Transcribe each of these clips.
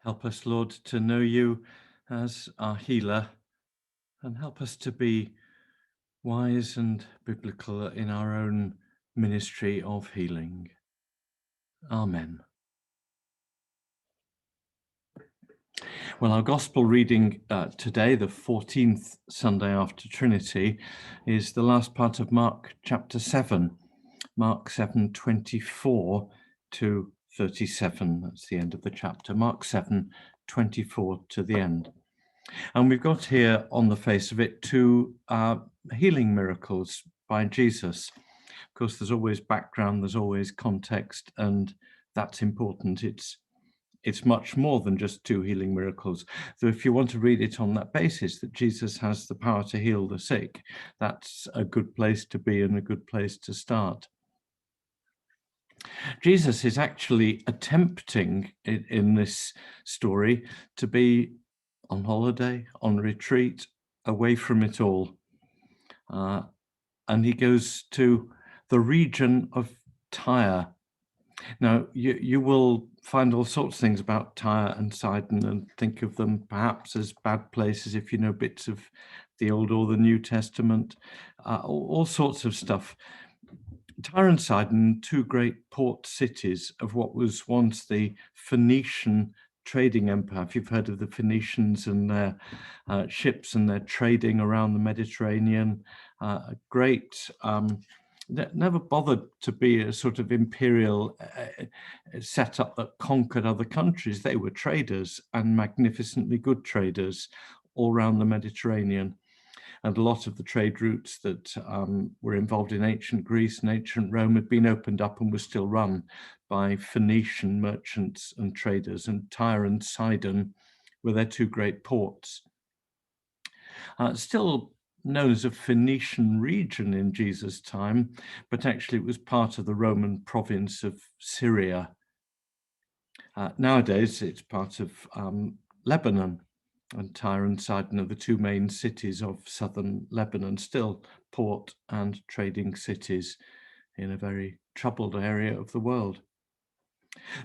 Help us, Lord, to know you as our healer, and help us to be wise and biblical in our own ministry of healing. Amen. Well, our gospel reading today, the 14th Sunday after Trinity, is the last part of Mark chapter 7, Mark 7:24 to 37. That's the end of the chapter. Mark 7:24 to the end. And we've got here on the face of it two healing miracles by Jesus. Of course, there's always background, there's always context, and that's important. It's much more than just two healing miracles. So if you want to read it on that basis, that Jesus has the power to heal the sick, that's a good place to be and a good place to start. Jesus is actually attempting in this story to be on holiday, on retreat, away from it all. And he goes to the region of Tyre. Now, you will find all sorts of things about Tyre and Sidon and think of them perhaps as bad places if you know bits of the Old or the New Testament, all sorts of stuff. Tyre and Sidon, two great port cities of what was once the Phoenician trading empire. If you've heard of the Phoenicians and their ships and their trading around the Mediterranean, great. Never bothered to be a sort of imperial setup that conquered other countries. They were traders, and magnificently good traders, all around the Mediterranean. And a lot of the trade routes that were involved in ancient Greece and ancient Rome had been opened up and were still run by Phoenician merchants and traders, and Tyre and Sidon were their two great ports. Still known as a Phoenician region in Jesus' time, but actually it was part of the Roman province of Syria. Nowadays it's part of Lebanon, and Tyre and Sidon are the two main cities of southern Lebanon, still port and trading cities in a very troubled area of the world.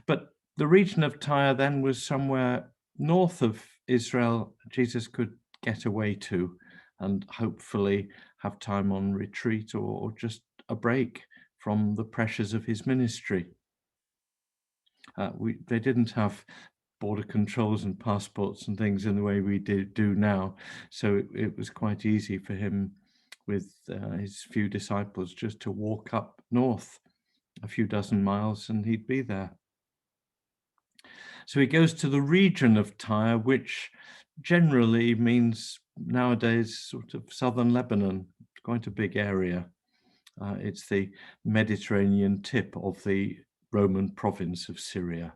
But the region of Tyre then was somewhere north of Israel Jesus could get away to and hopefully have time on retreat or just a break from the pressures of his ministry. They didn't have border controls and passports and things in the way we do now, so it was quite easy for him with his few disciples just to walk up north a few dozen miles and he'd be there. So he goes to the region of Tyre, which generally means nowadays sort of southern Lebanon, quite a big area. It's the Mediterranean tip of the Roman province of Syria.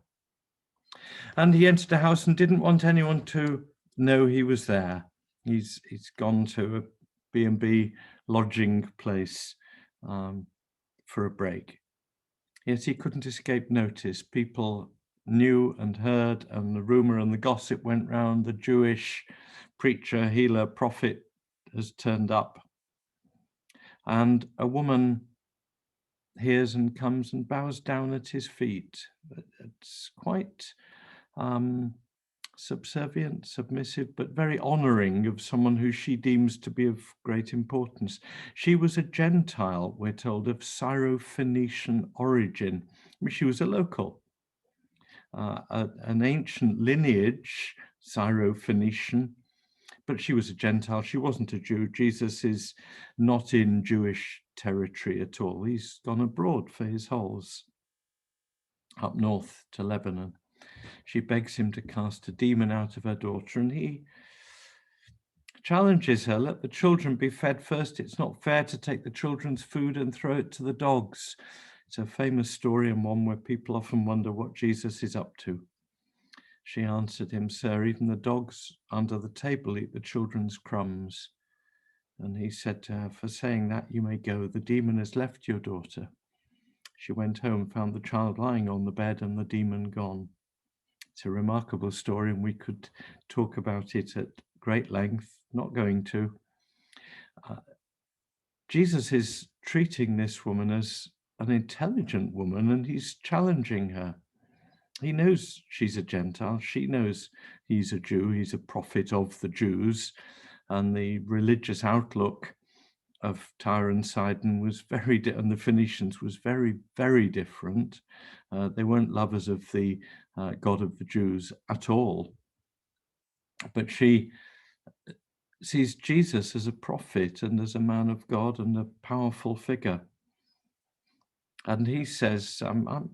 And he entered a house and didn't want anyone to know he was there. He's gone to a B&B lodging place for a break. Yet he couldn't escape notice. People knew and heard, and the rumor and the gossip went round. The Jewish preacher, healer, prophet has turned up. And a woman hears and comes and bows down at his feet. It's quite subservient, submissive, but very honoring of someone who she deems to be of great importance. She was a Gentile, we're told, of Syro-Phoenician origin. I mean, she was a local, an ancient lineage, Syro-Phoenician, but she was a Gentile. She wasn't a Jew. Jesus is not in Jewish territory at all. He's gone abroad for his holes, up north to Lebanon. She begs him to cast a demon out of her daughter, and he challenges her, let the children be fed first. It's not fair to take the children's food and throw it to the dogs. It's a famous story and one where people often wonder what Jesus is up to. She answered him, sir, even the dogs under the table eat the children's crumbs. And he said to her, for saying that, you may go. The demon has left your daughter. She went home, found the child lying on the bed and the demon gone. It's a remarkable story, and we could talk about it at great length, not going to. Jesus is treating this woman as an intelligent woman, and he's challenging her. He knows she's a Gentile. She knows he's a Jew. He's a prophet of the Jews. And the religious outlook of Tyre and Sidon was and the Phoenicians was very, very different. They weren't lovers of the God of the Jews at all. But she sees Jesus as a prophet and as a man of God and a powerful figure. And he says, I'm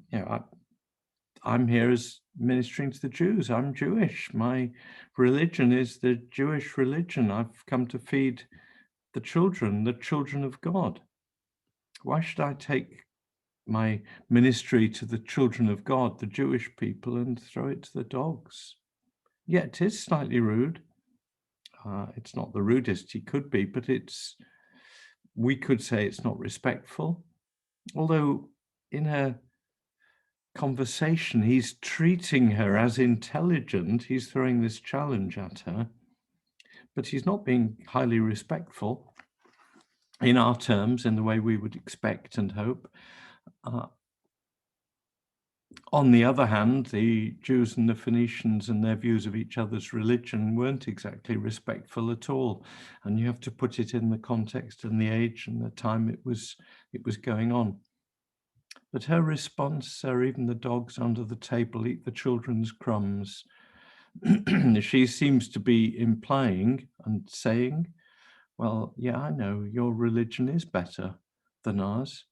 here as ministering to the Jews. I'm Jewish. My religion is the Jewish religion. I've come to feed the children of God. Why should I take my ministry to the children of God, the Jewish people, and throw it to the dogs? Yet it is slightly rude. It's not the rudest he could be, but we could say it's not respectful. Although in her conversation, he's treating her as intelligent. He's throwing this challenge at her, but he's not being highly respectful in our terms, in the way we would expect and hope. On the other hand, the Jews and the Phoenicians and their views of each other's religion weren't exactly respectful at all. And you have to put it in the context and the age and the time it was going on. But her response, even the dogs under the table eat the children's crumbs. She seems to be implying and saying, well, yeah, I know your religion is better than ours.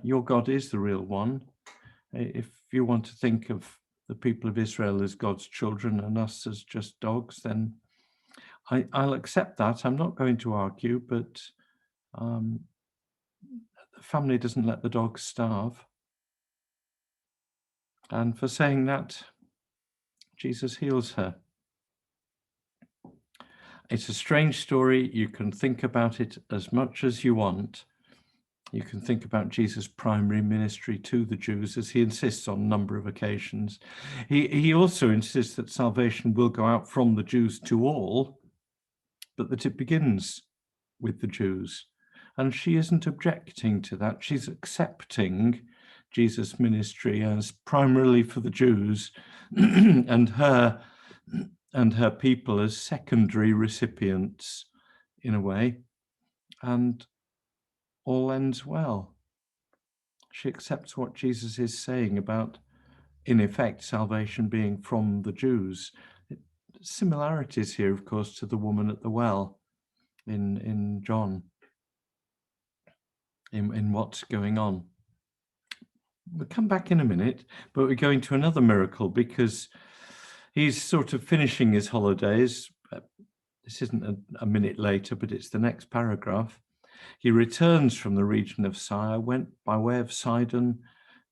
Your God is the real one. If you want to think of the people of Israel as God's children and us as just dogs, then I'll accept that. I'm not going to argue, but the family doesn't let the dogs starve. And for saying that, Jesus heals her. It's a strange story. You can think about it as much as you want. You can think about Jesus' primary ministry to the Jews, as he insists on a number of occasions. He also insists that salvation will go out from the Jews to all, but that it begins with the Jews. And she isn't objecting to that. She's accepting Jesus' ministry as primarily for the Jews and her people as secondary recipients in a way. And all ends well. She accepts what Jesus is saying about, in effect, salvation being from the Jews. Similarities here, of course, to the woman at the well in John, in what's going on. We'll come back in a minute, but we're going to another miracle because he's sort of finishing his holidays. This isn't a minute later, but it's the next paragraph. He returns from the region of Tyre, went by way of Sidon.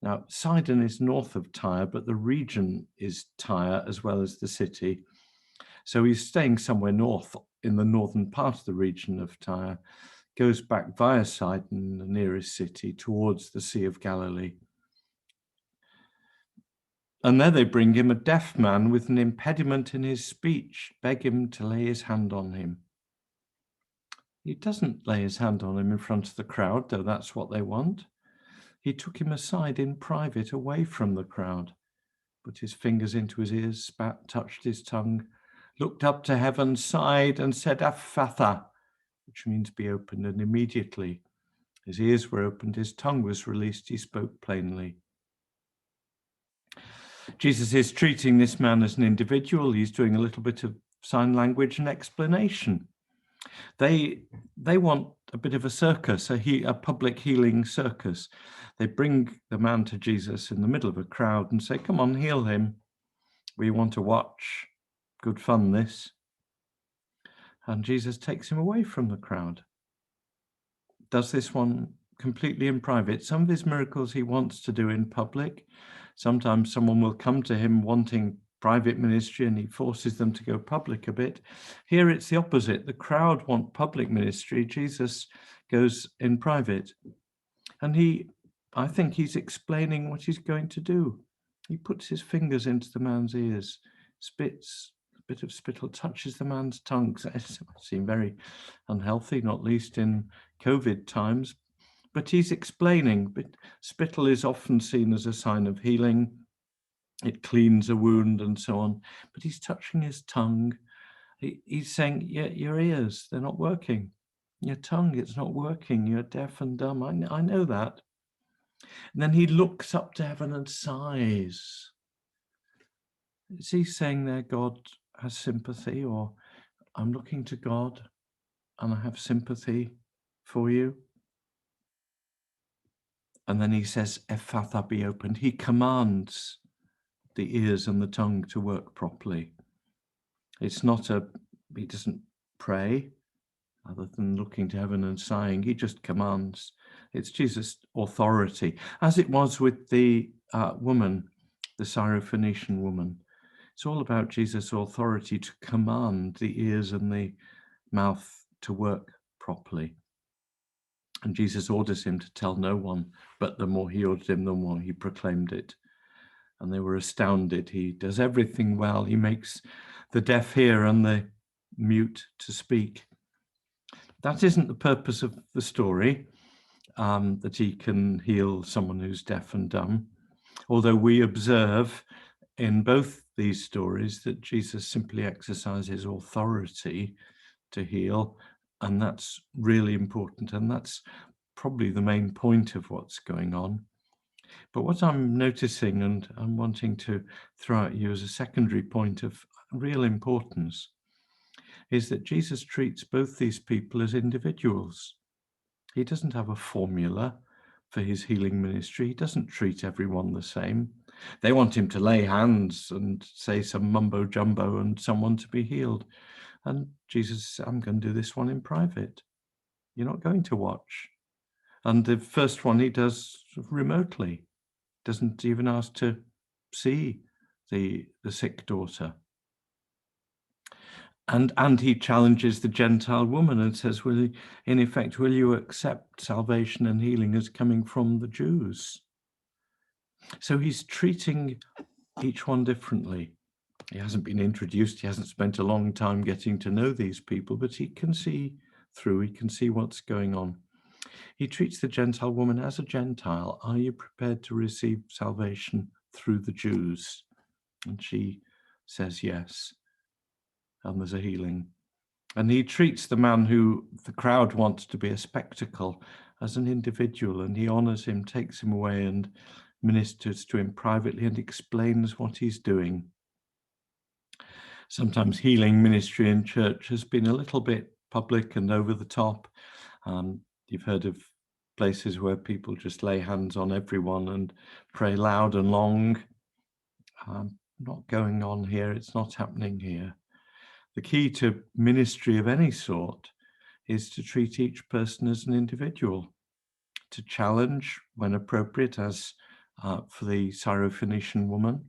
Now, Sidon is north of Tyre, but the region is Tyre as well as the city. So he's staying somewhere north in the northern part of the region of Tyre, goes back via Sidon, the nearest city, towards the Sea of Galilee. And there they bring him a deaf man with an impediment in his speech, beg him to lay his hand on him. He doesn't lay his hand on him in front of the crowd, though that's what they want. He took him aside in private, away from the crowd, put his fingers into his ears, spat, touched his tongue, looked up to heaven, sighed, and said, Ephphatha, which means be opened, and immediately his ears were opened, his tongue was released, he spoke plainly. Jesus is treating this man as an individual. He's doing a little bit of sign language and explanation. They want a bit of a circus, a public healing circus. They bring the man to Jesus in the middle of a crowd and say, come on, heal him. We want to watch. Good fun, this. And Jesus takes him away from the crowd. Does this one completely in private. Some of his miracles he wants to do in public. Sometimes someone will come to him wanting private ministry and he forces them to go public a bit. Here it's the opposite. The crowd want public ministry. Jesus goes in private. And I think he's explaining what he's going to do. He puts his fingers into the man's ears, spits a bit of spittle, touches the man's tongue. It seems very unhealthy, not least in COVID times. But he's explaining, but spittle is often seen as a sign of healing. it cleans a wound and so on. But he's touching his tongue. He's saying, yeah, your ears, they're not working. Your tongue, it's not working. You're deaf and dumb. I know that. And then he looks up to heaven and sighs. Is he saying there God has sympathy, or I'm looking to God and I have sympathy for you? And then he says, Ephphatha, be opened. He commands the ears and the tongue to work properly. It's not he doesn't pray other than looking to heaven and sighing. He just commands. It's Jesus' authority, as it was with the woman, the Syrophoenician woman. It's all about Jesus' authority to command the ears and the mouth to work properly. And Jesus orders him to tell no one, but the more he ordered him, the more he proclaimed it. And they were astounded. He does everything well. He makes the deaf hear and the mute to speak. That isn't the purpose of the story, that he can heal someone who's deaf and dumb. Although we observe in both these stories that Jesus simply exercises authority to heal, and that's really important, and that's probably the main point of what's going on. But what I'm noticing, and I'm wanting to throw at you as a secondary point of real importance, is that Jesus treats both these people as individuals. He doesn't have a formula for his healing ministry. He doesn't treat everyone the same. They want him to lay hands and say some mumbo jumbo and someone to be healed. And Jesus says, I'm going to do this one in private. You're not going to watch. And the first one he does remotely, doesn't even ask to see the sick daughter. And he challenges the Gentile woman and says, in effect, will you accept salvation and healing as coming from the Jews? So he's treating each one differently. He hasn't been introduced. He hasn't spent a long time getting to know these people, but he can see through. He can see what's going on. He treats the Gentile woman as a Gentile. Are you prepared to receive salvation through the Jews? And she says yes. And there's a healing. And he treats the man who the crowd wants to be a spectacle as an individual, and he honors him, takes him away and ministers to him privately and explains what he's doing. Sometimes healing ministry in church has been a little bit public and over the top. You've heard of places where people just lay hands on everyone and pray loud and long. Not going on here. It's not happening here. The key to ministry of any sort is to treat each person as an individual, to challenge when appropriate, as for the Syrophoenician woman.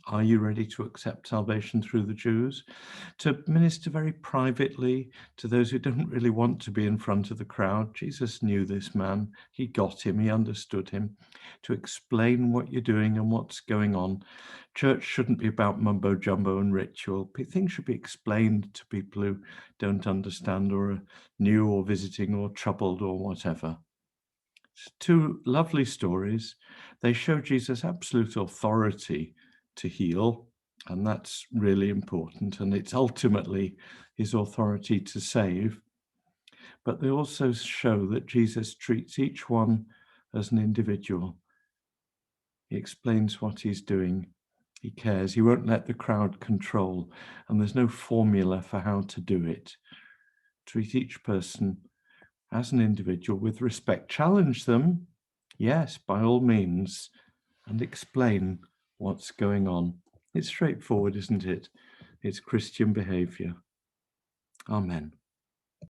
Are you ready to accept salvation through the Jews? To minister very privately to those who don't really want to be in front of the crowd. Jesus knew this man. He got him. He understood him. To explain what you're doing and what's going on. Church shouldn't be about mumbo jumbo and ritual. Things should be explained to people who don't understand or are new or visiting or troubled or whatever. Two lovely stories. They show Jesus' absolute authority to heal, and that's really important, and it's ultimately his authority to save. But they also show that Jesus treats each one as an individual. He explains what he's doing. He cares. He won't let the crowd control, and there's no formula for how to do it. Treat each person as an individual with respect. Challenge them, yes, by all means, and explain what's going on. It's straightforward, isn't it? It's Christian behavior. Amen.